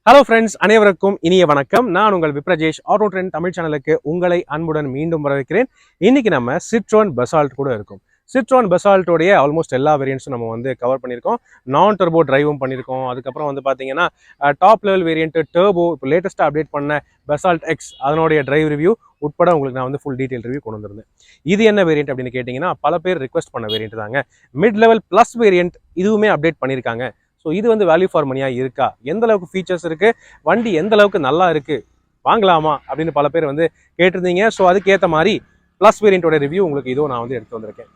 Hello friends, அனைவருக்கும் இனிய வணக்கம். நான் உங்கள் விப்ரஜேஷ். ஆட்டோ ட்ரெண்ட் தமிழ் சேனலுக்கு உங்களை அன்புடன் மீண்டும் வரவேற்கிறேன். இன்னைக்கு நம்ம சிட்ரோன் பசால்ட் கூட இருக்கும். சிட்ரோன் பசால்ட்டோடைய ஆல்மோஸ்ட் எல்லா வேரியன்ட்ஸும் நம்ம வந்து கவர் பண்ணியிருக்கோம். நான் டர்போ டிரைவும் பண்ணியிருக்கோம். அதுக்கப்புறம் வந்து பார்த்தீங்கன்னா டாப் லெவல் வேரியன்ட் டர்போ, இப்போ லேட்டஸ்ட்டாக அப்டேட் பண்ண பசால்ட் எக்ஸ் அதனுடைய டிரைவ் ரிவ்யூ உட்பட உங்களுக்கு நான் வந்து ஃபுல் டீட்டெயில் ரிவ்யூ கொண்டு வந்திருந்தேன். இது என்ன வேரியன்ட் அப்படின்னு கேட்டிங்கன்னா, பல பேர் ரிக்வஸ்ட் பண்ண வேரியன்ட் தாங்க. மிட் லெவல் ப்ளஸ் வேரியன்ட் இதுவுமே அப்டேட் பண்ணியிருக்காங்க. ஸோ இது வந்து வேல்யூ ஃபார் மணியாக இருக்கா, எந்த அளவுக்கு ஃபீச்சர்ஸ் இருக்குது, வண்டி எந்த அளவுக்கு நல்லா இருக்குது, வாங்கலாமா அப்படின்னு பல பேர் வந்து கேட்டிருந்தீங்க. ஸோ அதுக்கேற்ற மாதிரி ப்ளஸ் வேரியண்ட்டோட ரிவ்யூ உங்களுக்கு இதோ நான் வந்து எடுத்து வந்திருக்கேன்.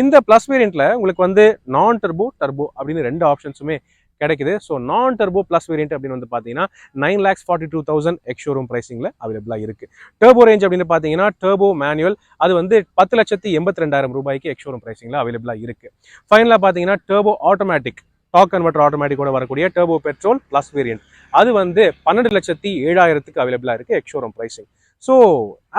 இந்த ப்ளஸ் வேரியண்ட்டில் உங்களுக்கு வந்து நான் டர்போ டர்போ அப்படின்னு ரெண்டு ஆப்ஷன்ஸுமே கிடைக்குது. ஸோ நான் டர்போ ப்ளஸ் வேரியன்ட் அப்படின்னு வந்து பார்த்தீங்கன்னா 9,42,000 எக்ஸ் ஷோரூம் ப்ரைசிங்கில் அவைலபிளாக இருக்குது. டர்போ ரேஞ்ச் அப்படின்னு பார்த்தீங்கன்னா டர்போ மேனுவல் அது வந்து 10,82,200 ரூபாய்க்கு எக்ஸ் ஷோரூம் ப்ரைசிங்கில் அவைலபிளாக இருக்குது. ஃபைனலாக பார்த்தீங்கன்னா டர்போ ஆட்டோமேட்டிக் டாக் கன்வெர்டர் ஆட்டோமேட்டிக்கோட வரக்கூடிய டர்போ பெட்ரோல் ப்ளஸ் வேரியன்ட் அது வந்து 12,07,000 அவைலபிளாக இருக்குது X showroom pricing. So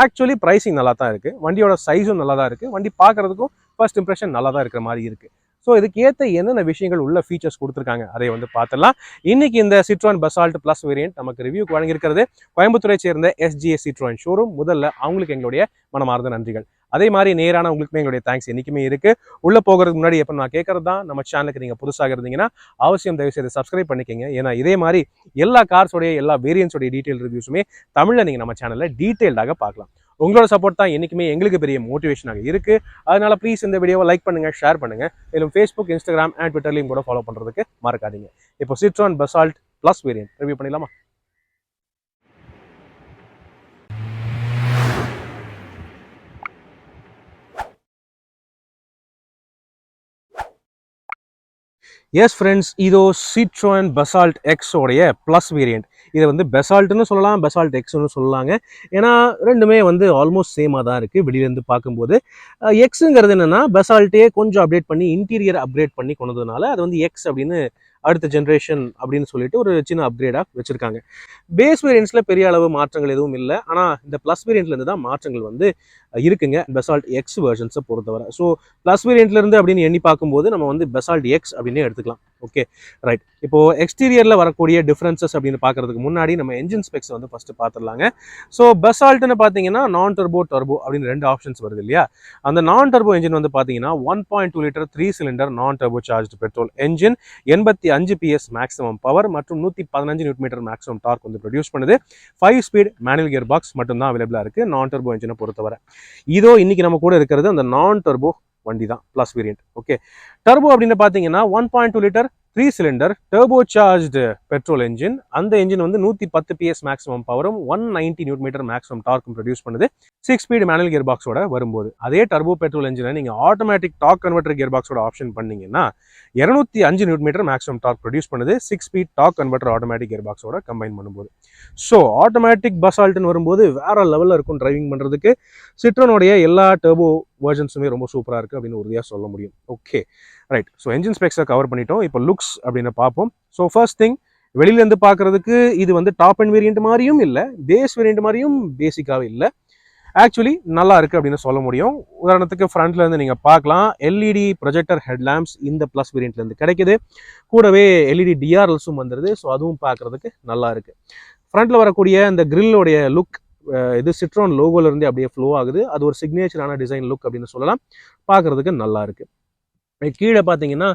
actually pricing நல்லா தான் இருக்குது, வண்டியோட சைஸும் நல்லா தான் இருக்குது, வண்டி பார்க்குறதுக்கும் ஃபர்ஸ்ட் இம்ப்ரெஷன் நல்லா தான் இருக்கிற மாதிரி இருக்குது. ஸோ இதுக்கு ஏற்ற என்னென்ன விஷயங்கள் உள்ள ஃபீச்சர்ஸ் கொடுத்துருக்காங்க அதை வந்து பார்த்துடலாம். இன்னைக்கு இந்த சிட்ரோன் பசால்ட் ப்ளஸ் வேரியன்ட் நமக்கு ரிவ்யூக்கு வழங்கியிருக்கிறது கோயம்புத்தூரை சேர்ந்த எஸ்ஜிஎஸ் சிட்ரோன் ஷோரூம். முதல்ல அவங்களுக்கு எங்களுடைய மனமார்ந்த நன்றிகள். அதே மாதிரி நேரான உங்களுக்குமே எங்களுடைய தேங்க்ஸ் என்றைக்குமே இருக்கு. உள்ள போகிறதுக்கு முன்னாடி எப்போ நான் கேட்கறது தான், நம்ம சேனலுக்கு நீங்கள் புதுசாக இருந்தீங்கன்னா அவசியம் தயவு செய்து சப்ஸ்கிரைப் பண்ணிக்கங்க. ஏன்னா இதே மாதிரி எல்லா கார்ஸோடைய எல்லா வேரியன்ஸோடைய டீட்டெயில் ரிவ்யூஸுமே தமிழில் நீங்கள் நம்ம சேனலில் டீட்டெயில்டாக பார்க்கலாம். உங்களோட சப்போர்ட் தான் என்றைக்குமே எங்களுக்கு பெரிய மோட்டிவேஷனாக இருக்குது. அதனால ப்ளீஸ் இந்த வீடியோவை லைக் பண்ணுங்கள், ஷேர் பண்ணுங்கள். மேலும் ஃபேஸ்புக், இன்ஸ்டாகிராம் அண்ட் ட்விட்டர்லையும் கூட ஃபாலோ பண்ணுறதுக்கு மறக்காதீங்க. இப்போ Citroën Basalt plus variant review பண்ணிடலாமா? எஸ் ஃப்ரெண்ட்ஸ், இதோ சிட்ரோன் பசால்ட் எக்ஸ் உடைய ப்ளஸ் வேரியன்ட். இதை வந்து பெசால்ட்னு சொல்லலாம், பெசால்ட் எக்ஸ்னு சொல்லலாங்க. ஏன்னா ரெண்டுமே வந்து ஆல்மோஸ்ட் சேமாக தான் இருக்குது வெளியிலேருந்து பார்க்கும்போது. எக்ஸுங்கிறது என்னென்னா பெசால்ட்டே கொஞ்சம் அப்டேட் பண்ணி இன்டீரியர் அப்கிரேட் பண்ணி கொண்டதுனால அது வந்து எக்ஸ் அப்படின்னு அடுத்த ஜென்ரேஷன் அப்படின்னு சொல்லிட்டு ஒரு சின்ன அப்கிரேடாக வச்சுருக்காங்க. பேஸ் வேரியன்ட்ஸில் பெரிய அளவு மாற்றங்கள் எதுவும் இல்லை. ஆனால் இந்த ப்ளஸ் வேரியன்ட்லேருந்து தான் மாற்றங்கள் வந்து இருக்குங்க பெசால்ட் எக்ஸ் வெர்ஷன்ஸை பொறுத்தவரை. ஸோ ப்ளஸ் வேரியன்ட்லேருந்து அப்படின்னு எண்ணி பார்க்கும்போது நம்ம வந்து பெசால்ட் எக்ஸ் அப்படின்னே எடுத்துக்கலாம். Okay right. இப்போது எக்ஸ்டீரியரில் வரக்கூடிய டிஃப்ரென்சஸ் அப்படின்னு பார்க்குறதுக்கு முன்னாடி நம்ம என்ஜின் ஸ்பெக்ஸ் வந்து ஃபஸ்ட்டு பார்த்துடலாங்க. ஸோ பெசால்ட்னு பார்த்தீங்கன்னா நான் டர்போ டர்போ அப்படின்னு ரெண்டு ஆப்ஷன்ஸ் வருது இல்லையா. அந்த நான் டர்போ என்ஜின் வந்து பார்த்தீங்கன்னா 1.2 லிட்டர் 3 சிலிண்டர் நான் turbo charge petrol engine, 85 PS maximum power மற்றும் 115 நியூட்டன் மேக்ஸிமம் டார்க் வந்து ப்ரொடியூஸ் பண்ணுது. 5 ஸ்பீட் மேனுவல் கியர் பாக்ஸ் மட்டும் தான் அவைலபிளாக இருக்குது நான் டர்போ என்ஜினை பொறுத்தவரை. இதோ இன்னைக்கு நம்ம கூட இருக்கிறது அந்த நான் டர்போ வண்டி தான் ப்ளஸ் வேரியன்ட். ஓகே, டர்போ அப்படின்னு பார்த்தீங்கன்னா 1.2 litre 3 cylinder turbo charged petrol engine. அந்த என்ஜின் வந்து 110 PS மேக்ஸிமம் பவரும் 190 நியூட்டன் மேக்ஸிமம் டார்க்கும் ப்ரொடியூஸ் பண்ணுது 6 ஸ்பீட் மேனுவல் கியர் பாக்ஸோட வரும்போது. அதே டர்போ பெட்ரோல் என்ஜினை நீங்கள் ஆட்டோமேட்டிக் டார்க் கன்வெர்டர் கியர் பாக்ஸோட ஆப்ஷன் பண்ணீங்கன்னா 205 நியூட்டன் மேக்ஸிமம் டார்க் ப்ரொடியூஸ் பண்ணுது 6 speed torque converter automatic gear பாக்ஸோட கம்பைன் பண்ணும்போது. ஸோ ஆட்டோமேட்டிக் பசால்ட்னு வரும்போது வேற லெவலில் இருக்கும் டிரைவிங் பண்ணுறதுக்கு. சிட்ரோனுடைய எல்லா டர்போ வெர்ஷன்ஸுமே ரொம்ப சூப்பராக இருக்குது அப்படின்னு உறுதியாக சொல்ல முடியும். Okay right. ஸோ என்ஜின் ஸ்பெக்ஸை கவர் பண்ணிட்டோம். இப்போ லுக்ஸ் அப்படின்னு பார்ப்போம். ஸோ ஃபர்ஸ்ட் திங், வெளியிலேருந்து பார்க்குறதுக்கு இது வந்து டாப் அண்ட் வேரியன்ட் மாதிரியும் இல்லை, பேஸ் வேரியன்ட் மாதிரியும் பேசிக்காகவே இல்லை. ஆக்சுவலி நல்லா இருக்குது அப்படின்னு சொல்ல முடியும். உதாரணத்துக்கு ஃப்ரண்ட்லேருந்து நீங்கள் பார்க்கலாம், எல்இடி ப்ரொஜெக்டர் ஹெட்லாம்ப்ஸ் இந்த ப்ளஸ் வேரியன்ட்லேருந்து கிடைக்குது. கூடவே எல்இடி டிஆர்எல்ஸும் வந்துடுது. ஸோ அதுவும் பார்க்குறதுக்கு நல்லா இருக்குது. ஃப்ரண்ட்டில் வரக்கூடிய இந்த கிரில்லோடைய லுக் இது சிட்ரோன் லோகோலேருந்தே அப்படியே ஃப்ளோ ஆகுது. அது ஒரு சிக்னேச்சரான டிசைன் லுக் அப்படின்னு சொல்லலாம். பார்க்குறதுக்கு நல்லா இருக்குது. கீழே பார்த்தீங்கன்னா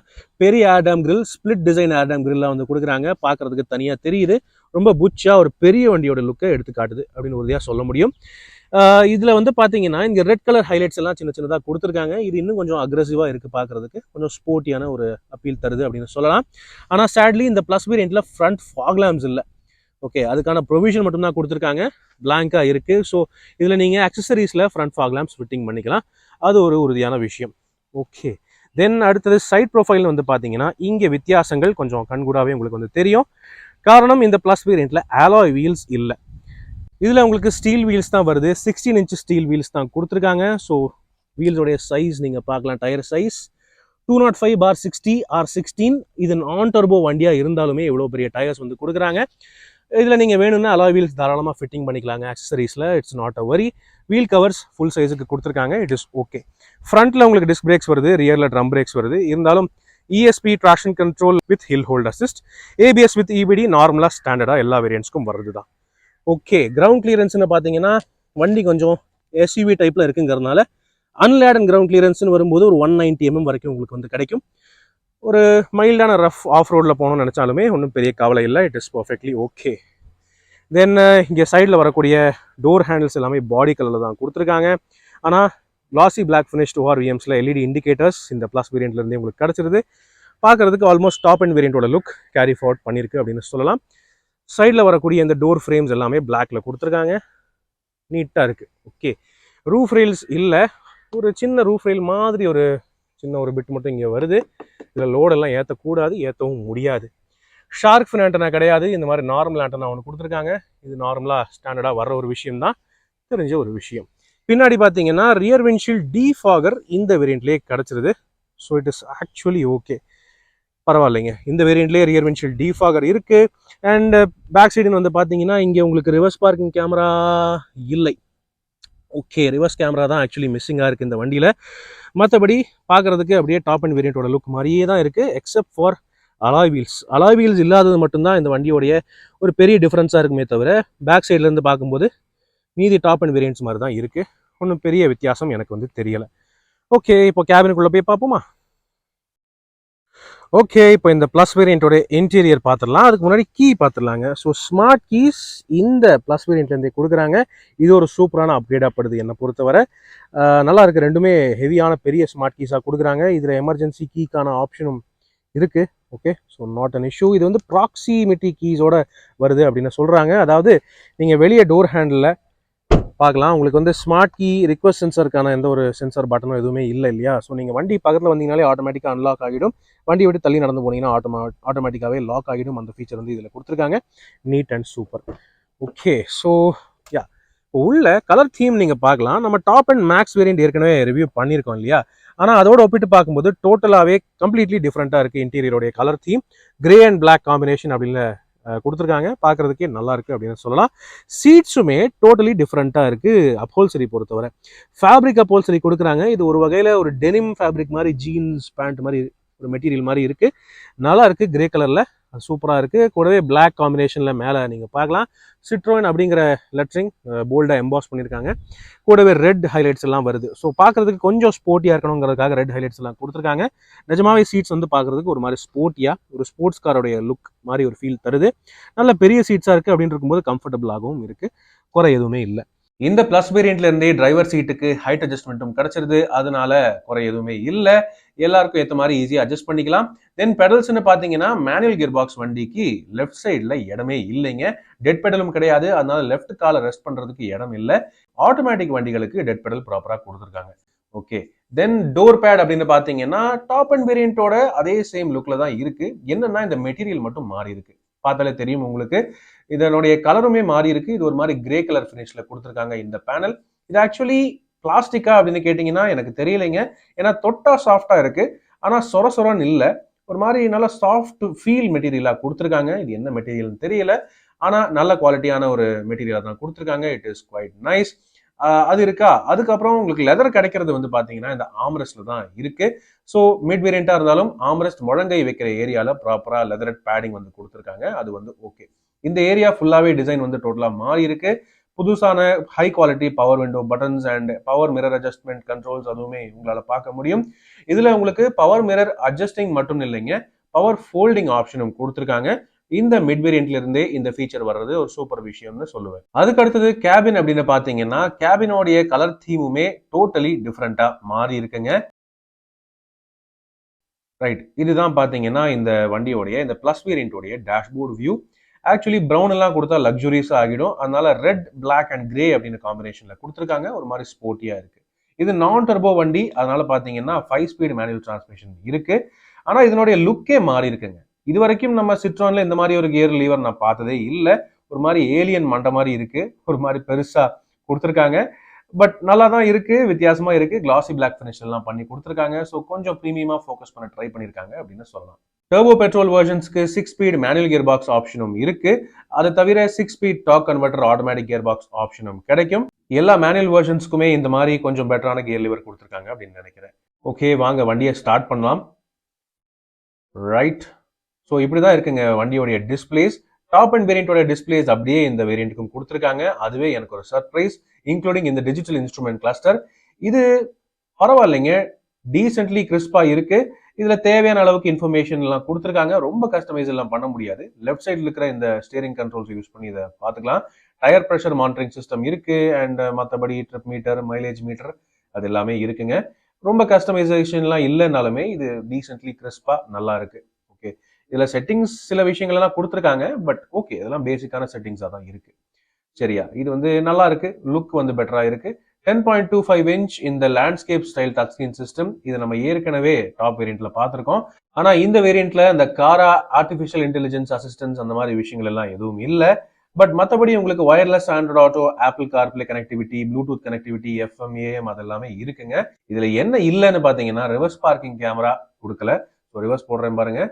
பெரிய ஏர்டாம் கிரில், ஸ்பிளிட் டிசைன் ஏர்டாம் கிரில்லாம் வந்து கொடுக்குறாங்க. பார்க்குறதுக்கு தனியாக தெரியுது. ரொம்ப புச்சாக ஒரு பெரிய வண்டியோட லுக்கை எடுத்து காட்டுது அப்படின்னு உறுதியாக சொல்ல முடியும். இதில் வந்து பார்த்தீங்கன்னா இங்கே ரெட் கலர் ஹைலைட்ஸ் எல்லாம் சின்ன சின்னதாக கொடுத்துருக்காங்க. இது இன்னும் கொஞ்சம் அக்ரெசிவாக இருக்குது, பார்க்குறதுக்கு கொஞ்சம் ஸ்போர்ட்டியான ஒரு அப்பீல் தருது அப்படின்னு சொல்லலாம். ஆனால் சேட்லி இந்த ப்ளஸ் வேரியண்ட்டில் ஃப்ரண்ட் ஃபாக் லேம்ப்ஸ் இல்லை. ஓகே, அதுக்கான ப்ரொவிஷன் மட்டும்தான் கொடுத்துருக்காங்க, பிளாங்காக இருக்குது. ஸோ இதில் நீங்கள் அக்சசரிஸில் ஃப்ரண்ட் ஃபாக் லேம்ப்ஸ் ஃபிட்டிங் பண்ணிக்கலாம். அது ஒரு உறுதியான விஷயம். ஓகே, தென் அடுத்தது சைட் ப்ரொஃபைல் வந்து பார்த்தீங்கன்னா இங்கே வித்தியாசங்கள் கொஞ்சம் கண்கூடாவே உங்களுக்கு வந்து தெரியும். காரணம் இந்த ப்ளஸ் வேரியண்ட்டில் அலாய் வீல்ஸ் இல்லை. இதில் உங்களுக்கு ஸ்டீல் வீல்ஸ் தான் வருது. 16 இன்ச் ஸ்டீல் வீல்ஸ் தான் கொடுத்துருக்காங்க. ஸோ வீல்ஸோடைய சைஸ் நீங்கள் பார்க்கலாம். Tyre size 205/60 R16. இது நான் டர்போ வண்டியாக இருந்தாலுமே எவ்வளோ பெரிய டயர்ஸ் வந்து கொடுக்குறாங்க. இதில் நீங்கள் வேணும்னா அலாய் வீல்ஸ் தாராளமாக ஃபிட்டிங் பண்ணிக்கலாங்க அக்சசரிஸில். இட்ஸ் நாட் அ வரி. வீல் கவர்ஸ் ஃபுல் சைஸுக்கு கொடுத்துருக்காங்க. It is okay. ஃப்ரண்ட்டில் உங்களுக்கு டிஸ்க் பிரேக்ஸ் வருது, ரியரில் ட்ரம் பிரேக்ஸ் வருது. இருந்தாலும் ESP traction control with hill hold assist, ABS with EBD நார்மலாக ஸ்டாண்டர்டாக எல்லா வேரியன்ட்ஸ்க்கும் வருது தான். ஓகே, கிரவுண்ட் கிளியரன்ஸ்னு பார்த்தீங்கன்னா வண்டி கொஞ்சம் எஸ்யூவி டைப்பில் இருக்குங்கிறதுனால அன்லேடன் கிரவுண்ட் கிளியரன்ஸ்னு வரும்போது ஒரு 190 mm வரைக்கும் உங்களுக்கு வந்து கிடைக்கும். ஒரு மைல்டான ரஃப் ஆஃப் ரோடில் போகணும்னு நினச்சாலுமே ஒன்றும் பெரிய கவலை இல்லை, இட் இஸ் பர்ஃபெக்ட்லி ஓகே. தென் இங்கே சைடில் வரக்கூடிய டோர் ஹேண்டில்ஸ் எல்லாமே பாடி கலரில் தான் கொடுத்துருக்காங்க. ஆனால் கிளாசி பிளாக் ஃபினிஷ் 2R VMஸில் எல்இடி இண்டிகேட்டர்ஸ் இந்த ப்ளஸ் வேரியண்ட்லேருந்தே உங்களுக்கு கிடச்சிருது. பார்க்குறதுக்கு ஆல்மோஸ்ட் டாப் அண்ட் வேரியண்ட்டோட லுக் கேரி ஃபார்வர்ட் பண்ணியிருக்கு அப்படின்னு சொல்லலாம். சைடில் வரக்கூடிய இந்த டோர் ஃப்ரேம்ஸ் எல்லாமே பிளாக்ல கொடுத்துருக்காங்க, நீட்டாக இருக்குது. ஓகே, ரூஃப் ரெயில்ஸ் இல்லை, ஒரு சின்ன ரூஃப் ரெயில் மாதிரி ஒரு சின்ன ஒரு பிட் மட்டும் இங்கே வருது. இதில் லோடெல்லாம் ஏற்றக்கூடாது, ஏற்றவும் முடியாது. ஷார்க் ஃபின் ஆண்டனா கிடையாது, இந்த மாதிரி நார்மல் ஆண்டனா ஒன்று கொடுத்துருக்காங்க. இது நார்மலாக ஸ்டாண்டர்டாக வர்ற ஒரு விஷயம் தான், தெரிஞ்ச ஒரு விஷயம். பின்னாடி பார்த்தீங்கன்னா ரியர் விண்ட்ஷீல்ட் டீஃபாகர் இந்த வேரியண்ட்லேயே கிடச்சிருது. So it is actually okay, பரவாயில்லைங்க. இந்த வேரியண்ட்லேயே ரியர் விண்ட்ஷீல்ட் டீஃபாகர் இருக்குது. அண்ட் பேக் சைடுன்னு வந்து பார்த்தீங்கன்னா இங்கே உங்களுக்கு ரிவர்ஸ் பார்க்கிங் கேமரா இல்லை. ஓகே, ரிவர்ஸ் கேமரா தான் ஆக்சுவலி மிஸ்ஸிங்காக இருக்குது இந்த வண்டியில். மற்றபடி பார்க்குறதுக்கு அப்படியே டாப் அண்ட் வேரியண்ட்டோட லுக் மாதிரியே தான் இருக்குது, except for alloy wheels. Alloy wheels இல்லாதது மட்டும்தான் இந்த வண்டியோடைய ஒரு பெரிய டிஃப்ரென்ஸாக இருக்குமே தவிர பேக் சைட்லேருந்து பார்க்கும்போது மீதி டாப் அண்ட் வேரியண்ட்ஸ் மாதிரி தான் இருக்குது. ஒன்றும் பெரிய வித்தியாசம் எனக்கு வந்து தெரியலை. ஓகே, இப்போ கேபினுக்குள்ளே போய் பார்ப்போமா? ஓகே, இப்போ இந்த ப்ளஸ் வேரியண்ட்டோட இன்டீரியர் பார்த்துடலாம். அதுக்கு முன்னாடி கீ பார்த்துடலாங்க. ஸோ ஸ்மார்ட் கீஸ் இந்த ப்ளஸ் வேரியண்ட்லேருந்தே கொடுக்குறாங்க. இது ஒரு சூப்பரான அப்கிரேடாக படுது என்னை பொறுத்தவரை. நல்லா இருக்குது, ரெண்டுமே ஹெவியான பெரிய ஸ்மார்ட் கீஸாக கொடுக்குறாங்க. இதில் எமர்ஜென்சி கீக்கான ஆப்ஷனும் இருக்குது. Okay, so not an issue. இது வந்து ப்ராக்சிமிட்டி கீஸோட வருது அப்படின்னு சொல்கிறாங்க. அதாவது நீங்கள் வெளியே டோர் ஹேண்டில் பார்க்கலாம், உங்களுக்கு வந்து ஸ்மார்ட் கீ ரிக்வஸ்ட் சென்சருக்கான எந்த ஒரு சென்சர் பட்டனும் எதுவுமே இல்லை இல்லையா? ஸோ நீங்கள் வண்டி பக்கத்தில் வந்தீங்கனாலே ஆட்டோமேட்டிக்காக அன்லாக் ஆகிடும். வண்டி விட்டு தள்ளி நடந்து போனீங்கன்னா ஆட்டோமேட்டிக்காகவே லாக் ஆகிடும். அந்த ஃபீச்சர் வந்து இதில் கொடுத்துருக்காங்க. Neat and super. Okay, so yeah, உள்ள கலர் தீம் நீங்கள் பார்க்கலாம். நம்ம டாப் அண்ட் மேக்ஸ் வேரியண்ட் ஏற்கனவே ரிவ்யூ பண்ணியிருக்கோம் இல்லையா? ஆனால் அதோட ஒப்பிட்டு பார்க்கும்போது டோட்டலாகவே கம்ப்ளீட்லி டிஃப்ரெண்ட்டாக இருக்குது. இன்டீரியரோடைய colour theme grey and black combination அப்படின்னு கொடுத்துருக்காங்க. பார்க்குறதுக்கே நல்லா இருக்குது அப்படின்னு சொல்லலாம். சீட்ஸுமே டோட்டலி டிஃப்ரெண்ட்டாக இருக்குது. அப்போல்சரி பொறுத்தவரை ஃபேப்ரிக் அப்போல்சரி கொடுக்குறாங்க. இது ஒரு வகையில் ஒரு டெனிம் ஃபேப்ரிக் மாதிரி, ஜீன்ஸ் பேண்ட் மாதிரி ஒரு மெட்டீரியல் மாதிரி இருக்குது. நல்லா இருக்குது, கிரே கலரில் சூப்பராக இருக்குது. கூடவே பிளாக் காம்பினேஷனில் மேலே நீங்கள் பார்க்கலாம் சிட்ரோயின் அப்படிங்கிற லெட்டரிங் போல்டாக எம்பாஸ் பண்ணியிருக்காங்க. கூடவே ரெட் ஹைலைட்ஸ் எல்லாம் வருது. ஸோ பார்க்குறதுக்கு கொஞ்சம் ஸ்போர்ட்டியாக இருக்கணுங்கிறதுக்காக ரெட் ஹைலைட்ஸ் எல்லாம் கொடுத்துருக்காங்க. நிஜமாவே சீட்ஸ் வந்து பார்க்குறதுக்கு ஒரு மாதிரி ஸ்போர்ட்டியாக, ஒரு ஸ்போர்ட்ஸ் காரோடைய லுக் மாதிரி ஒரு ஃபீல் தருது. நல்ல பெரிய சீட்ஸாக இருக்குது அப்படின்னு இருக்கும்போது கம்ஃபர்டபுளாகவும் இருக்குது, குறை எதுவுமே இல்லை. இந்த ப்ளஸ் வேரியண்ட்ல இருந்தே டிரைவர் சீட்டுக்கு ஹைட் அட்ஜஸ்ட்மெண்ட்டும் கிடைச்சிருது. அதனால குறை எதுவுமே இல்லை, எல்லாருக்கும் ஏற்ற மாதிரி ஈஸியாக அட்ஜஸ்ட் பண்ணிக்கலாம். தென் பெடல்ஸ்னு பார்த்தீங்கன்னா மேனுவல் கியர் பாக்ஸ் வண்டிக்கு லெஃப்ட் சைடில் இடமே இல்லைங்க, டெட் பெடலும் கிடையாது. அதனால லெஃப்ட் காலை ரெஸ்ட் பண்ணுறதுக்கு இடம் இல்லை. ஆட்டோமேட்டிக் வண்டிகளுக்கு டெட் பெடல் ப்ராப்பராக கொடுத்துருக்காங்க. ஓகே, தென் டோர் பேட் அப்படின்னு பார்த்தீங்கன்னா டாப் அண்ட் வேரியண்ட்டோட அதே சேம் லுக்ல தான் இருக்கு. என்னன்னா இந்த மெட்டீரியல் மட்டும் மாறி இருக்கு, பார்த்தாலே தெரியும் உங்களுக்கு. இதனுடைய கலருமே மாறி இருக்கு. இது ஒரு மாதிரி கிரே கலர் ஃபினிஷ்ல கொடுத்துருக்காங்க இந்த பேனல். இது ஆக்சுவலி பிளாஸ்டிக்கா அப்படின்னு கேட்டீங்கன்னா எனக்கு தெரியலைங்க. ஏன்னா தொட்டா சாஃப்டா இருக்கு, ஆனா சொர சொரன்னு இல்லை, ஒரு மாதிரி நல்ல சாஃப்ட் ஃபீல் மெட்டீரியலா கொடுத்துருக்காங்க. இது என்ன மெட்டீரியல்னு தெரியல, ஆனா நல்ல குவாலிட்டியான ஒரு மெட்டீரியலா தான் கொடுத்துருக்காங்க. It is quite nice. அது இருக்கா. அதுக்கப்புறம் உங்களுக்கு லெதர் கிடைக்கிறது வந்து பாத்தீங்கன்னா இந்த ஆம்ரெஸ்ட்ல தான் இருக்கு. ஸோ மிட் வேரியண்டா இருந்தாலும் ஆம்ரெஸ்ட் முழங்கை வைக்கிற ஏரியால ப்ராப்பரா லெதர் பேடிங் வந்து கொடுத்துருக்காங்க. அது வந்து ஓகே. இந்த ஏரியா ஃபுல்லாவே டிசைன் வந்து டோட்டலா மாறி இருக்கு. புதுசான high quality power window buttons and power mirror adjustment controls அதுவுமே உங்களால பார்க்க முடியும். இதுல உங்களுக்கு பவர் மிரர் அட்ஜஸ்டிங் மட்டும் இல்லைங்க, பவர் ஃபோல்டிங் ஆப்ஷனும் கொடுத்துருக்காங்க. இந்த மிட் வேரியண்ட்ல இருந்தே இந்த ஃபீச்சர் வர்றது ஒரு சூப்பர் விஷயம்னு சொல்லுவேன். அதுக்கு அடுத்தது கேபின் அப்படின்னு பாத்தீங்கன்னா கேபினோடைய கலர் தீமுமே டோட்டலி டிஃப்ரெண்டா மாறி இருக்குங்க. ரைட், இதுதான் பாத்தீங்கன்னா இந்த வண்டியோடைய இந்த பிளஸ் வேரியண்டோடைய டேஷ்போர்ட் வியூ. ஆக்சுவலி ப்ரௌன் எல்லாம் கொடுத்தா லக்ஸுரியஸா ஆகிடும். அதனால ரெட், பிளாக் அண்ட் கிரே அப்படின்னு காம்பினேஷன்ல கொடுத்துருக்காங்க. ஒரு மாதிரி ஸ்போர்ட்டியா இருக்கு. இது நான் டர்போ வண்டி, அதனால பாத்தீங்கன்னா 5 ஸ்பீட் மேனுவல் டிரான்ஸ்மிஷன் இருக்கு. ஆனா இதனுடைய லுக்கே மாறி இருக்குங்க. இது வரைக்கும் நம்ம சிட்ரான்ல இந்த மாதிரி ஒரு கியர் லீவர் நான் பார்த்ததே இல்லை. ஒரு மாதிரி ஏலியன் மண்டை மாதிரி இருக்கு, ஒரு மாதிரி பெருசா கொடுத்துருக்காங்க. பட் நல்லா தான் இருக்கு, வித்தியாசமா இருக்கு. கிளாசி பிளாக் ஃபினிஷ் எல்லாம் பண்ணி கொடுத்துருக்காங்க. ஸோ கொஞ்சம் ப்ரீமியமா ஃபோக்கஸ் பண்ண ட்ரை பண்ணியிருக்காங்க அப்படின்னு சொல்லலாம். டர்போ பெட்ரோல் வெர்ஷன்ஸ்க்கு 6 ஸ்பீட் மேனுவல் கியர் பாக்ஸ் ஆப்ஷனும் இருக்கு. அது தவிர 6 speed torque converter automatic gear box ஆப்ஷனும் கிடைக்கும். எல்லா மேனுவல் வெர்ஷன்ஸ்க்குமே இந்த மாதிரி கொஞ்சம் பெட்டரான கியர் லிவர் கொடுத்துருக்காங்க அப்படின்னு நினைக்கிறேன். ஓகே, வாங்க வண்டியை ஸ்டார்ட் பண்ணலாம். ரைட். ஸோ இப்படி தான் இருக்குங்க வண்டியோடைய டிஸ்பிளேஸ். டாப் அண்ட் வேரியண்டோட டிஸ்பிளேஸ் அப்படியே இந்த வேரியண்ட்டுக்கும் கொடுத்துருக்காங்க. அதுவே எனக்கு ஒரு சர்ப்ரைஸ், இன்க்ளூடிங் இந்த டிஜிட்டல் இன்ஸ்ட்ருமெண்ட் கிளஸ்டர். இது பரவாயில்லைங்க, டீசென்ட்லி கிறிஸ்பா இருக்கு. இதுல தேவையான அளவுக்கு இன்ஃபர்மேஷன் எல்லாம் கொடுத்துருக்காங்க. ரொம்ப கஸ்டமைஸ் எல்லாம் பண்ண முடியாது. லெஃப்ட் சைடில் இருக்கிற இந்த ஸ்டியரிங் கண்ட்ரோல்ஸ் யூஸ் பண்ணி இதை பார்த்துக்கலாம். டயர் ப்ரெஷர் மானிட்டரிங் சிஸ்டம் இருக்கு. அண்ட் மற்றபடி ட்ரிப் மீட்டர், மைலேஜ் மீட்டர் அது எல்லாமே இருக்குங்க. ரொம்ப கஸ்டமைசேஷன்லாம் இல்லைனாலுமே இது டீசென்ட்லி கிறிஸ்பா நல்லா இருக்கு. ஓகே, இதுல செட்டிங்ஸ் சில விஷயங்கள் எல்லாம் கொடுத்துருக்காங்க. பட் ஓகே, இதெல்லாம் பேசிக்கான செட்டிங்ஸா தான் இருக்கு. சரியா, இது வந்து நல்லா இருக்கு. லுக் வந்து பெட்டரா இருக்கு. 10.25 இன்ச் இந்த landscape style touch screen system. இது நம்ம ஏற்கனவே டாப் வேரியண்ட்ல பார்த்திருக்கோம். ஆனா இந்த வேரியண்ட்ல இந்த காரா ஆர்டிபிஷியல் இன்டெலிஜென்ஸ் அசிஸ்டன்ஸ் அந்த மாதிரி விஷயங்கள் எல்லாம் எதுவும் இல்ல. பட் மற்றபடி உங்களுக்கு wireless Android Auto, Apple CarPlay connectivity, Bluetooth connectivity, FM, AM அதெல்லாமே இருக்குங்க. இதுல என்ன இல்லைன்னு பாத்தீங்கன்னா ரிவர்ஸ் பார்க்கிங் கேமரா கொடுக்கல. ரிவர்ஸ் போடுறேன் பாருங்க.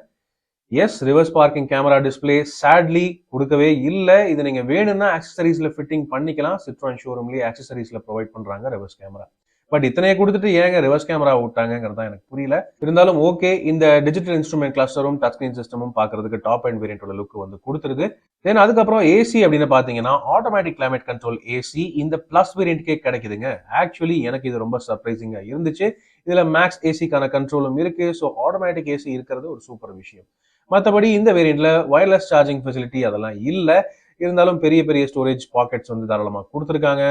Yes, reverse parking camera display sadly கொடுக்கவே இல்லை. இது நீங்க வேணும்னா ஆக்சசரிஸ்ல ஃபிட்டிங் பண்ணிக்கலாம். சிட்ரோன் ஷோரூம்லயே ஆக்சசரிஸ்ல ப்ரொவைட் பண்றாங்க ரிவர்ஸ் கேமரா. பட் இத்தனையே கொடுத்துட்டு ஏங்க ரிவர்ஸ் கேமரா விட்டாங்கிறது எனக்கு புரியல. இருந்தாலும் ஓகே, இந்த டிஜிட்டல் இன்ஸ்ட்ருமெண்ட் கிளஸ்டரும் டச் ஸ்கிரீன் சிஸ்டமும் பாக்குறதுக்கு டாப் அண்ட் வேரியண்டோட லுக் வந்து கொடுத்துருது. தென் அதுக்கப்புறம் ஏசி அப்படின்னு பாத்தீங்கன்னா ஆட்டோமேட்டிக் கிளைமேட் கண்ட்ரோல் ஏசி இந்த பிளஸ் வேரியண்ட்கே கிடைக்குதுங்க. ஆக்சுவலி எனக்கு இது ரொம்ப சர்ப்ரைசிங்கா இருந்துச்சு. இதுல மேக்ஸ் ஏசிக்கான கண்ட்ரோலும் இருக்கு. ஸோ ஆட்டோமேட்டிக் ஏசி இருக்கிறது ஒரு சூப்பர் விஷயம். மற்றபடி இந்த வேரியண்ட்ல வயர்லெஸ் சார்ஜிங் ஃபெசிலிட்டி அதெல்லாம் இல்லை. இருந்தாலும் பெரிய பெரிய ஸ்டோரேஜ் பாக்கெட்ஸ் வந்து தாராளமாக கொடுத்துருக்காங்க.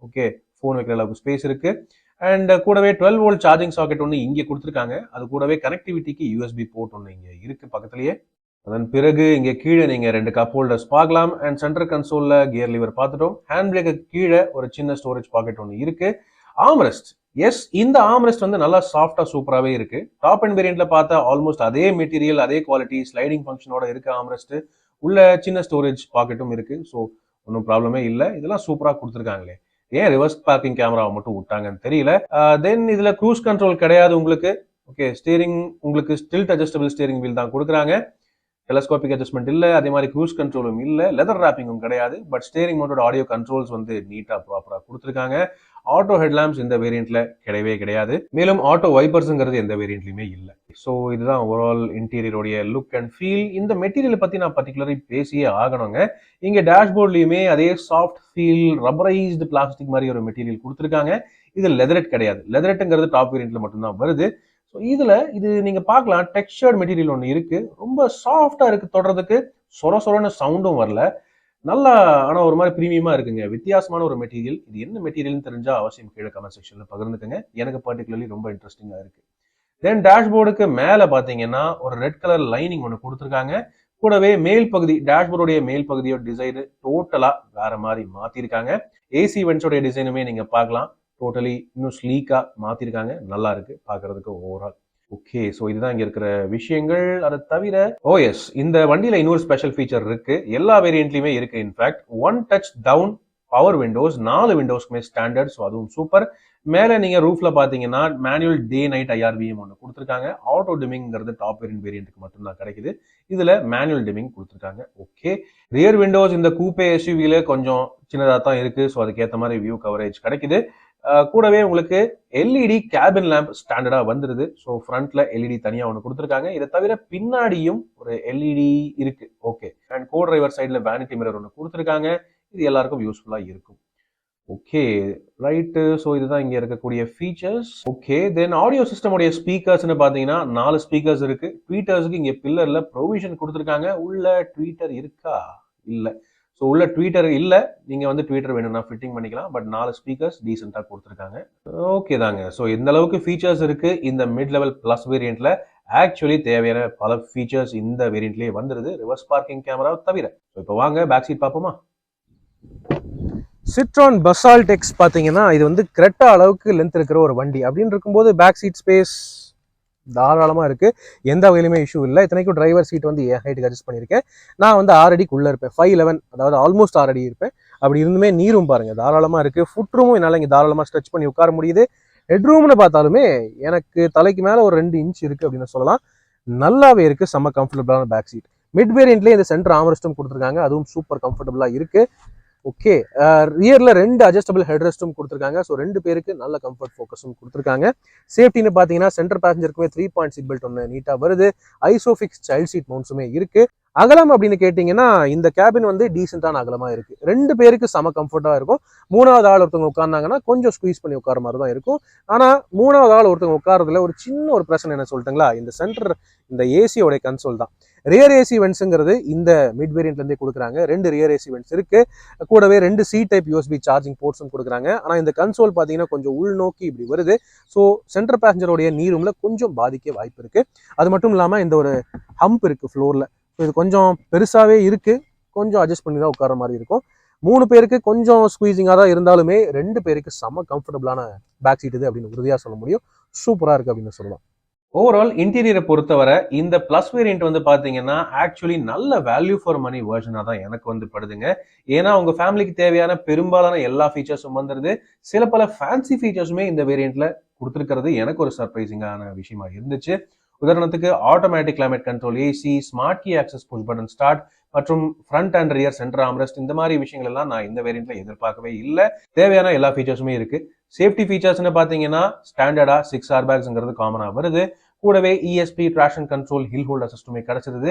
ஓகே, ஃபோன் வைக்கிற அளவுக்கு ஸ்பேஸ் இருக்கு. அண்ட் கூடவே 12 வோல்ட் சார்ஜிங் சாக்கெட் ஒன்று இங்கே கொடுத்துருக்காங்க. அது கூடவே கனெக்டிவிட்டிக்கு யூஎஸ்பி போர்ட் ஒன்று இங்கே இருக்கு பக்கத்துலயே. அதன் பிறகு இங்கே கீழே நீங்க 2 கப் ஹோல்டர்ஸ் பார்க்கலாம். அண்ட் சென்டர் கன்சோல்ல கியர் லிவர் பார்த்துட்டோம். ஹேண்ட் பிரேக்கு கீழே ஒரு சின்ன ஸ்டோரேஜ் பாக்கெட் ஒன்று இருக்கு. ஆம்ரெஸ்ட், எஸ், இந்த ஆம்ரெஸ்ட் வந்து நல்லா சாஃப்டா சூப்பராகவே இருக்கு. டாப் அண்ட் வேரியண்ட்ல பார்த்தா ஆல்மோஸ்ட் அதே மெட்டீரியல், அதே குவாலிட்டி, ஸ்லைடிங் ஃபங்க்ஷனோட இருக்கு ஆம்ரெஸ்ட். உள்ள சின்ன ஸ்டோரேஜ் பாக்கெட்டும் இருக்கு. ஸோ ஒன்றும் ப்ராப்ளமே இல்லை. இதெல்லாம் சூப்பராக கொடுத்துருக்காங்களே, ஏன் ரிவர்ஸ் பார்க்கிங் கேமராவை மட்டும் விட்டாங்கன்னு தெரியல. தென் இதுல க்ரூஸ் கண்ட்ரோல் கிடையாது உங்களுக்கு. ஓகே, ஸ்டீரிங் உங்களுக்கு ஸ்டில்ட் அட்ஜஸ்டபிள் ஸ்டீரிங் வீல் தான் கொடுக்குறாங்க. டெலஸ்கோபிக் அட்ஜஸ்ட்மெண்ட் இல்லை, அதே மாதிரி க்ரூஸ் கண்ட்ரோலும் இல்லை, லெதர் ராப்பிங்கும் கிடையாது. பட் ஸ்டீரிங் மோட்டோட ஆடியோ கண்ட்ரோல்ஸ் வந்து நீட்டா ப்ராப்பரா கொடுத்துருக்காங்க. ஆட்டோ ஹெட்லாம்ப்ஸ் இந்த வேரியண்ட்ல கிடையவே கிடையாது. மேலும் ஆட்டோ வைப்பர்ஸ்ங்கிறது எந்த வேரியண்ட்லயுமே இல்லை. ஸோ இதுதான் ஓவரால் இன்டீரியருடைய லுக் அண்ட் ஃபீல். இந்த மெட்டீரியல் பத்தி நான் பர்டிகுலரி பேசியே ஆகணுங்க. இங்க டேஷ்போர்ட்லயுமே அதே சாஃப்ட் ஃபீல், ரப்பரைஸ்டு பிளாஸ்டிக் மாதிரி ஒரு மெட்டீரியல் கொடுத்துருக்காங்க. இது லெதரெட் கிடையாது. லெதரெட்டுங்கிறது டாப் வேரியண்ட்ல மட்டும்தான் வருது. ஸோ இதுல இது நீங்க பார்க்கலாம், டெக்ஸ்சர்ட் மெட்டீரியல் ஒன்று இருக்கு. ரொம்ப சாஃப்டா இருக்கு, தொடறதுக்கு சொர சொரன்னு சவுண்டும் வரல. நல்லா, ஆனா ஒரு மாதிரி பிரீமியமா இருக்குங்க. வித்தியாசமான ஒரு மெட்டீரியல். இது என்ன மெட்டீரியல்னு தெரிஞ்சா அவசியம் கீழே கமெண்ட் செக்ஷன்ல பகிர்ந்துக்குங்க. எனக்கு பர்டிகுலர்லி ரொம்ப இன்ட்ரெஸ்டிங்கா இருக்கு. தென் டேஷ்போர்டுக்கு மேல பாத்தீங்கன்னா ஒரு ரெட் கலர் லைனிங் ஒன்று கொடுத்துருக்காங்க. கூடவே மேல் பகுதி, டேஷ்போர்டுடைய மேல் பகுதியோட டிசைன் டோட்டலா வேற மாதிரி மாத்திருக்காங்க. ஏசி வென்ட்ஸோடைய டிசைனுமே நீங்க பார்க்கலாம். டோட்டலி இன்னும் ஸ்லீக்கா மாத்திருக்காங்க. நல்லா இருக்கு பாக்குறதுக்கு ஓவரால். ஓகே, ஸோ இதுதான் இங்க இருக்கிற விஷயங்கள். அதை தவிர ஓஎஸ், இந்த வண்டியில இன்னொரு ஸ்பெஷல் ஃபீச்சர் இருக்கு. எல்லா வேரியண்ட்லயுமே இருக்கு. In fact one touch down power windows, 4 விண்டோஸ்க்குமே ஸ்டாண்டர்ட். ஸோ அதுவும் சூப்பர். மேல நீங்க ரூஃப்ல பாத்தீங்கன்னா மேனுவல் டே நைட் IRVM ஒன்று கொடுத்துருக்காங்க. ஆட்டோ டிமிங்கிறது டாப் வேரியண்ட்டுக்கு மட்டும்தான் கிடைக்குது. இதுல மேனுவல் டிமிங் கொடுத்துருக்காங்க. ஓகே, ரியர் விண்டோஸ் இந்த கூப்பே SUV-ல கொஞ்சம் சின்னதா தான் இருக்கு. ஸோ அதுக்கேற்ற மாதிரி வியூ கவரேஜ் கிடைக்குது. கூடவே உங்களுக்கு LED கேபின் லேம்ப் ஸ்டாண்டர்டா வந்துருது. ஸோ ஃப்ரண்ட்ல LED தனியா ஒன்று கொடுத்துருக்காங்க. இதை தவிர பின்னாடியும் ஒரு LED இருக்கு. ஓகே, அண்ட் கோ டிரைவர் சைட்ல வேனிட்டி மிரர் ஒன்று கொடுத்துருக்காங்க. இது எல்லாருக்கும் யூஸ்ஃபுல்லா இருக்கும். Okay, right. ஸோ இதுதான் இங்க இருக்கக்கூடிய ஃபீச்சர்ஸ். ஓகே, தென் ஆடியோ சிஸ்டமுடைய ஸ்பீக்கர்ஸ்னு பாத்தீங்கன்னா 4 ஸ்பீக்கர்ஸ் இருக்கு. ட்வீட்டர்ஸ்க்கு இங்க பில்லர்ல ப்ரொவிஷன் கொடுத்துருக்காங்க. உள்ள ட்வீட்டர் இருக்கா? இல்ல. ஸோ உள்ள ட்வீட்டர் இல்லை. நீங்கள் வந்து ட்வீட்டர் வேணும்னா ஃபிட்டிங் பண்ணிக்கலாம். பட் 4 ஸ்பீக்கர்ஸ் டீசெண்டாக கொடுத்துருக்காங்க. ஓகே தாங்க. ஸோ இந்த அளவுக்கு ஃபீச்சர்ஸ் இருக்கு இந்த மிட் லெவல் பிளஸ் வேரியண்ட்ல. ஆக்சுவலி தேவையான பல ஃபீச்சர்ஸ் இந்த வேரியண்ட்லேயே வந்துருது, ரிவர்ஸ் பார்க்கிங் கேமரா தவிர. ஸோ இப்போ வாங்க பேக் சீட் பார்ப்போமா. சிட்ரான் பசால்ட் எக்ஸ் பார்த்தீங்கன்னா இது வந்து கிரெட்டா அளவுக்கு லென்த் இருக்கிற ஒரு வண்டி. அப்படின்னு இருக்கும்போது பேக் சீட் ஸ்பேஸ் தாராளமாக இருக்குது. எந்த வகையிலுமே இஷ்யூ இல்லை. இத்தனைக்கும் டிரைவர் சீட் வந்து என் ஹைட்டுக்கு அட்ஜஸ்ட் பண்ணியிருக்கேன். நான் வந்து 6 அடிக்குள்ளே இருப்பேன். 5'11", அதாவது ஆல்மோஸ்ட் 6 அடி இருப்பேன். அப்படி இருந்துமே நீரும் பாருங்கள் தாராளமாக இருக்குது. ஃபுட் ரூமும் என்னால் இங்கே தாராளமாக ஸ்ட்ரெச் பண்ணி உட்கார முடியுது. ஹெட்ரூம்னு பார்த்தாலுமே எனக்கு தலைக்கு மேலே ஒரு 2 இன்ச் இருக்குது அப்படின்னு சொல்லலாம். நல்லாவே இருக்குது. செம்ம கம்ஃபர்டபுளான பேக் சீட். மிட் வேரியண்ட்லேயே இந்த சென்டர் ஆம்ரெஸ்ட்டும் கொடுத்துருக்காங்க. அதுவும் சூப்பர் கம்ஃபர்டபுளாக இருக்குது. ஓகே, ரியர்ல 2 அட்ஜஸ்டபிள் ஹெட் ரெஸ்டும் கொடுத்துருக்காங்க. ஸோ 2 பேருக்கு நல்ல கம்ஃபர்ட் ஃபோக்கஸும் கொடுத்துருக்காங்க. சேஃப்டின்னு பார்த்தீங்கன்னா சென்டர் பேசஞ்சருக்குமே 3 பாயிண்ட் சீட் பெல்ட் ஒன்று நீட்டாக வருது. ஐசோஃபிக்ஸ் சைல்ட் சீட் மவுண்ட்ஸுமே இருக்கு. அகலம் அப்படின்னு கேட்டிங்கன்னா இந்த கேபின் வந்து டீசென்டான அகலமா இருக்கு. 2 பேருக்கு செம கம்ஃபர்ட்டாக இருக்கும். 3வது ஆள் ஒருத்தவங்க உட்கார்ந்தாங்கன்னா கொஞ்சம் ஸ்குவீஸ் பண்ணி உட்கார மாதிரி தான் இருக்கும். ஆனால் 3வது ஆள் ஒருத்தவங்க உட்காரதுல ஒரு சின்ன ஒரு பிரச்சனை என்ன சொல்லிட்டுங்களா, இந்த சென்டர் இந்த ஏசியோடைய கன்சோல் தான். ரியர் ஏசி வென்ட்ஸுங்கிறது இந்த மிட் வேரியன்ட்லேருந்தே கொடுக்குறாங்க. 2 ரியர் ஏசி வென்ட்ஸ் இருக்கு. கூடவே 2 சி டைப் யூஎஸ்பி சார்ஜிங் போர்ட்ஸும் கொடுக்குறாங்க. ஆனால் இந்த கன்சோல் பார்த்தீங்கன்னா கொஞ்சம் உள்நோக்கி இப்படி வருது. ஸோ சென்டர் பேசஞ்சருடைய நீ ரூம்ல கொஞ்சம் பாதிக்க வாய்ப்பு இருக்கு. அது மட்டும் இல்லாமல் இந்த ஒரு ஹம்ப் இருக்கு ஃப்ளோர்ல. இது கொஞ்சம் பெருசாவே இருக்கு. கொஞ்சம் அட்ஜஸ்ட் பண்ணி தான் உட்கார மாதிரி இருக்கும். 3 பேருக்கு கொஞ்சம் ஸ்குவீசிங்காக தான் இருந்தாலுமே 2 பேருக்கு செம்ம கம்ஃபர்டபுளான பேக் சீட் இது அப்படின்னு உறுதியாக சொல்ல முடியும். சூப்பராக இருக்கு அப்படின்னு சொல்லலாம். ஓவரால் இன்டீரியரை பொறுத்தவரை இந்த பிளஸ் வேரியன்ட் வந்து பாத்தீங்கன்னா ஆக்சுவலி நல்ல வேல்யூ ஃபார் மணி வெர்ஷனா தான் எனக்கு வந்து படுதுங்க. ஏன்னா உங்க ஃபேமிலிக்கு தேவையான பெரும்பாலான எல்லா ஃபீச்சர்ஸும் வந்துருது. சில பல ஃபேன்சி ஃபீச்சர்ஸுமே இந்த வேரியன்ட்ல கொடுத்துருக்கிறது எனக்கு ஒரு சர்ப்ரைசிங்கான விஷயமா இருந்துச்சு. உதாரணத்துக்கு automatic climate control, AC, smart key access, push button start மற்றும் front and rear centre armrest, இந்த மாதிரி விஷயங்கள் எல்லாம் நான் இந்த வேரியன்ட்ல எதிர்பார்க்கவே இல்லை. தேவையான எல்லா ஃபீச்சர்ஸுமே இருக்கு. சேஃப்டி ஃபீச்சர்ஸ்னு பாத்தீங்கன்னா ஸ்டாண்டர்டா 6 ஏர்பேக்ஸ்ங்கிறது காமனா வருது. கூடவே ESP, traction control, hill hold அசிஸ்டுமே கிடைச்சிருது.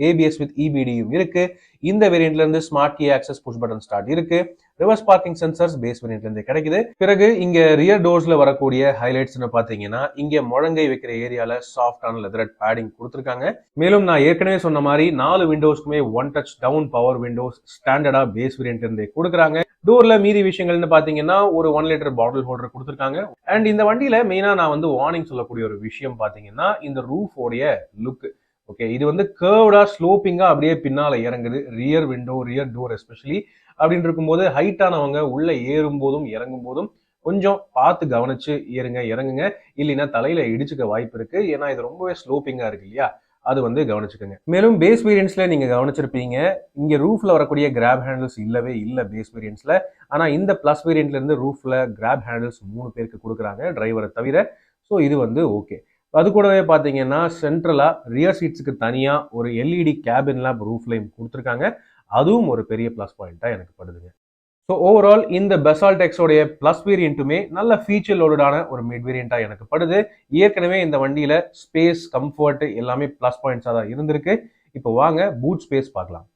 ஏபிஎஸ் வித் இபிடியும் இருக்கு. இந்த வேரியன்ட்ல இருந்து smart key access, push button start இருக்கு. ரிவர்ஸ் பார்க்கிங் சென்சர்ஸ் பேஸ் வேரியன்ட்ல இருந்து கிடைக்குது. பிறகு இங்க ரியர் டோர்ஸ்ல வரக்கூடிய ஹைலைட்ஸ்னு பாத்தீங்கன்னா இங்க முழங்கை வைக்கிற ஏரியால சாஃப்டான லெதர் பேடிங் கொடுத்துருக்காங்க. மேலும் நான் ஏற்கனவே சொன்ன மாதிரி 4 விண்டோஸ்க்குமே one touch down power windows ஸ்டாண்டர்டா பேஸ் வேரியன்ட் இருந்தே கொடுக்குறாங்க. டோர்ல மீதி விஷயங்கள்னு பாத்தீங்கன்னா ஒரு 1 லிட்டர் பாட்டில் ஹோல்டர் கொடுத்துருக்காங்க. அண்ட் இந்த வண்டியில மெயினா நான் வந்து வார்னிங் சொல்லக்கூடிய ஒரு விஷயம் பாத்தீங்கன்னா இந்த ரூஃபோடைய லுக். ஓகே, இது வந்து கர்வ்டா ஸ்லோப்பிங்கா அப்படியே பின்னால இறங்குது. Rear window, rear door especially அப்படின்னு இருக்கும்போது ஹைட்டானவங்க உள்ள ஏறும் போதும் இறங்கும் போதும் கொஞ்சம் பார்த்து கவனிச்சு இறங்குங்க. இல்லைன்னா தலையில இடிச்சுக்க வாய்ப்பு இருக்கு. ஏன்னா இது ரொம்பவே ஸ்லோப்பிங்கா இருக்கு இல்லையா, அது வந்து கவனிச்சுக்கோங்க. மேலும் பேஸ் வேரியன்ட்ஸ்ல நீங்க கவனிச்சிருப்பீங்க, இங்க ரூஃப்ல வரக்கூடிய கிராப் ஹேண்டில்ஸ் இல்லவே இல்லை பேஸ் வேரியன்ட்ஸ்ல. ஆனா இந்த பிளஸ் வேரியன்ட்ல இருந்து ரூஃப்ல கிராப் ஹேண்டில்ஸ் 3 பேருக்கு கொடுக்குறாங்க, டிரைவரை தவிர. ஸோ இது வந்து ஓகே. அது கூடவே பார்த்தீங்கன்னா சென்ட்ரலா ரியர் சீட்ஸுக்கு தனியா ஒரு எல்இடி கேபின் லேம்ப் ரூஃப்லையும் கொடுத்துருக்காங்க. அதுவும் ஒரு பெரிய பிளஸ் பாயிண்டா எனக்கு படுதுங்க. ஸோ ஓவரால் இந்த பெசால்ட் எக்ஸோடைய பிளஸ் வேரியன்ட்டுமே நல்ல ஃபீச்சர் லோடடான ஒரு மிட் வேரியண்டா எனக்கு படுது. ஏற்கனவே இந்த வண்டியில ஸ்பேஸ், கம்ஃபர்ட் எல்லாமே பிளஸ் பாயிண்ட்ஸா தான் இருந்திருக்கு. இப்போ வாங்க பூட் ஸ்பேஸ் பார்க்கலாம்.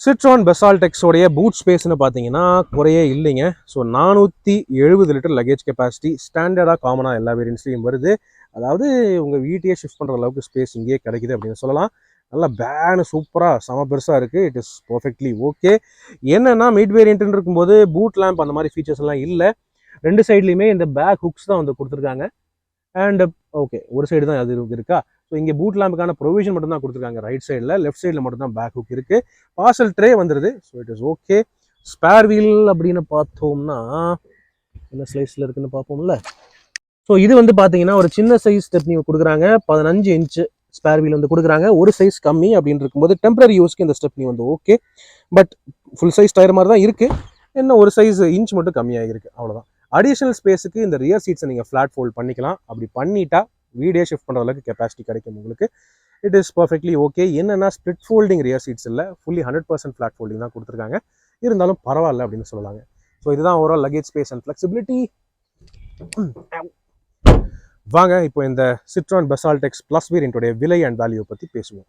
சிட்ரான் பெசால்ட் எக்ஸோடைய பூட் ஸ்பேஸ்னு பார்த்தீங்கன்னா குறையே இல்லைங்க. ஸோ 470 லிட்டர் லக்கேஜ் கெப்பாசிட்டி ஸ்டாண்டர்டாக காமனாக எல்லா வேரியன்ட்ஸ்லையும் வருது. அதாவது உங்கள் வீட்டையே ஷிஃப்ட் பண்ணுற அளவுக்கு ஸ்பேஸ் இங்கேயே கிடைக்குது அப்படின்னு சொல்லலாம். நல்லா பேனு சூப்பராக செம பெருசாக இருக்குது. It is perfectly okay. என்னென்னா மிட் வேரியன்ட்னு இருக்கும்போது பூட் லேம்ப் அந்த மாதிரி ஃபீச்சர்ஸ் எல்லாம் இல்லை. 2 சைட்லையுமே இந்த பேக் ஹுக்ஸ் தான் வந்து கொடுத்துருக்காங்க. அண்ட் ஓகே, ஒரு சைடு தான் அது இருக்கா. ஸோ இங்கே பூட் லேம்புக்கான ப்ரொவிஷன் மட்டும் தான் கொடுத்துருக்காங்க ரைட் சைடில். லெஃப்ட் சைடில் மட்டும் தான் பேக் ஹுக் இருக்குது. பார்சல் ட்ரே வந்துடுது. So it is okay. Spare wheel அப்படின்னு பார்த்தோம்னா என்ன ஸ்லைஸில் இருக்குன்னு பார்ப்போம்ல. ஸோ இது வந்து பார்த்தீங்கன்னா ஒரு சின்ன சைஸ் ஸ்டெப்னி கொடுக்குறாங்க. 15 இன்ச்சு ஸ்பேர் வீல் வந்து கொடுக்குறாங்க. ஒரு சைஸ் கம்மி அப்படின்னு இருக்கும்போது டெம்பரரி யூஸ்க்கு இந்த ஸ்டெப்னி வந்து okay. But full size tyre மாதிரி தான் இருக்குது. என்ன ஒரு சைஸ் இன்ச் மட்டும் கம்மியாக இருக்குது, அவ்வளோதான். அடிஷனல் ஸ்பேஸுக்கு இந்த ரியர் சீட்ஸை நீங்கள் ஃப்ளாட் ஃபோல்ட் பண்ணிக்கலாம். அப்படி பண்ணிட்டா வீடே ஷிஃப்ட் பண்ணுற அளவுக்கு கெப்பாசிட்டி கிடைக்கும் உங்களுக்கு. It is perfectly okay. என்னென்னா ஸ்ப்ளிட் ஃபோல்டிங் ரியர் சீட்ஸ் இல்லை, ஃபுல்லி 100% ஃப்ளாட் ஃபோல்டிங் தான் கொடுத்துருக்காங்க. இருந்தாலும் பரவாயில்ல அப்படின்னு சொல்லலாங்க. ஸோ இதுதான் overall luggage space and flexibility. வாங்க இப்போ இந்த சிட்ரான் பெசால்ட் எக்ஸ் பிளஸ் வேரியன்ட்டோடைய விலை அண்ட் வேல்யூ பற்றி பேசுவோம்.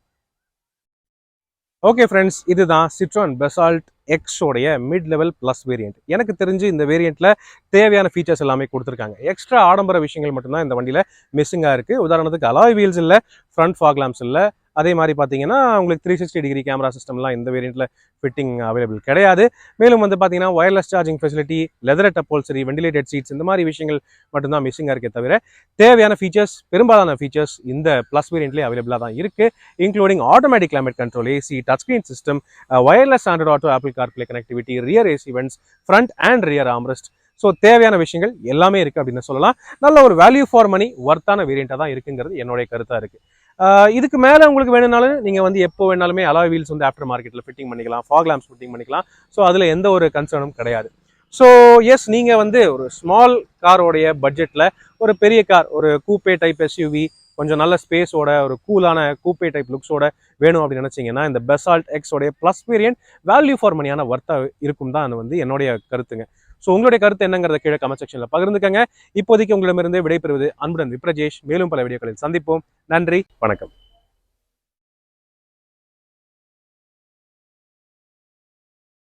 ஓகே ஃப்ரெண்ட்ஸ், இதுதான் சிட்ரான் பெசால்ட் எக்ஸோடைய மிட் லெவல் பிளஸ் வேரியன்ட். எனக்கு தெரிஞ்சு இந்த வேரியண்ட்ல தேவையான ஃபீச்சர்ஸ் எல்லாமே கொடுத்துருக்காங்க. எக்ஸ்ட்ரா ஆடம்பர விஷயங்கள் மட்டும்தான் இந்த வண்டியில் மிஸ்ஸிங்காக இருக்குது. உதாரணத்துக்கு அலாய் வீல்ஸ் இல்லை, ஃப்ரண்ட் ஃபாக் லேம்ப்ஸ் இல்லை. அதே மாதிரி பார்த்தீங்கன்னா உங்களுக்கு 360 டிகிரி கேமரா சிஸ்டம்லாம் இந்த வேரியண்ட்டில் ஃபிட்டிங் அவைலபிள் கிடையாது. மேலும் வந்து பார்த்தீங்கன்னா wireless charging facility, leather upholstery, ventilated seats, இந்த மாதிரி விஷயங்கள் மட்டும்தான் மிஸ்ஸிங்காக இருக்கே தவிர தேவையான ஃபீச்சர்ஸ், பெரும்பாலான ஃபீச்சர்ஸ் இந்த ப்ளஸ் வேரியண்ட்லேயே அவைலபிளாக தான் இருக்குது. Including automatic climate control, AC, touch screen system, wireless Android Auto, apple CarPlay connectivity, rear AC vents, front and rear armrest. So தேவையான விஷயங்கள் எல்லாமே இருக்குது அப்படின்னு சொல்லலாம். நல்ல ஒரு வேல்யூ ஃபார் மணி ஒர்த்தான வேரியண்ட்டாக தான் இருக்குங்கிறது என்னுடைய கருத்தாக இருக்குது. இதுக்கு மேலே உங்களுக்கு வேணும்னாலும் நீங்கள் வந்து எப்போ வேணாலுமே அலாய் வீல்ஸ் வந்து ஆஃப்டர் மார்க்கெட்டில் ஃபிட்டிங் பண்ணிக்கலாம், ஃபாக் லேம்ப்ஸ் ஃபிட்டிங் பண்ணிக்கலாம். ஸோ அதில் எந்த ஒரு கன்சர்னும் கிடையாது. ஸோ எஸ், நீங்கள் வந்து ஒரு ஸ்மால் காரோடைய பட்ஜெட்டில் ஒரு பெரிய கார், ஒரு கூப்பே டைப் எஸ்யூவி, கொஞ்சம் நல்ல ஸ்பேஸோட, ஒரு கூலான கூப்பே டைப் லுக்ஸோட வேணும் அப்படின்னு நினச்சிங்கன்னா இந்த basalt எக்ஸோடைய plus variant value for மணியான ஒர்த்தாக இருக்கும் தான் அது வந்து என்னுடைய கருத்துங்க. ஸோ உங்களுடைய கருத்து என்னங்கிறத கீழே கமெண்ட் செக்ஷனில் பகிர்ந்துக்கங்க. இப்போதைக்கு உங்களிடமிருந்து விடைபெறுவது அன்புடன் விப்ரஜேஷ். மேலும் பல வீடியோக்களில் சந்திப்போம். நன்றி, வணக்கம்.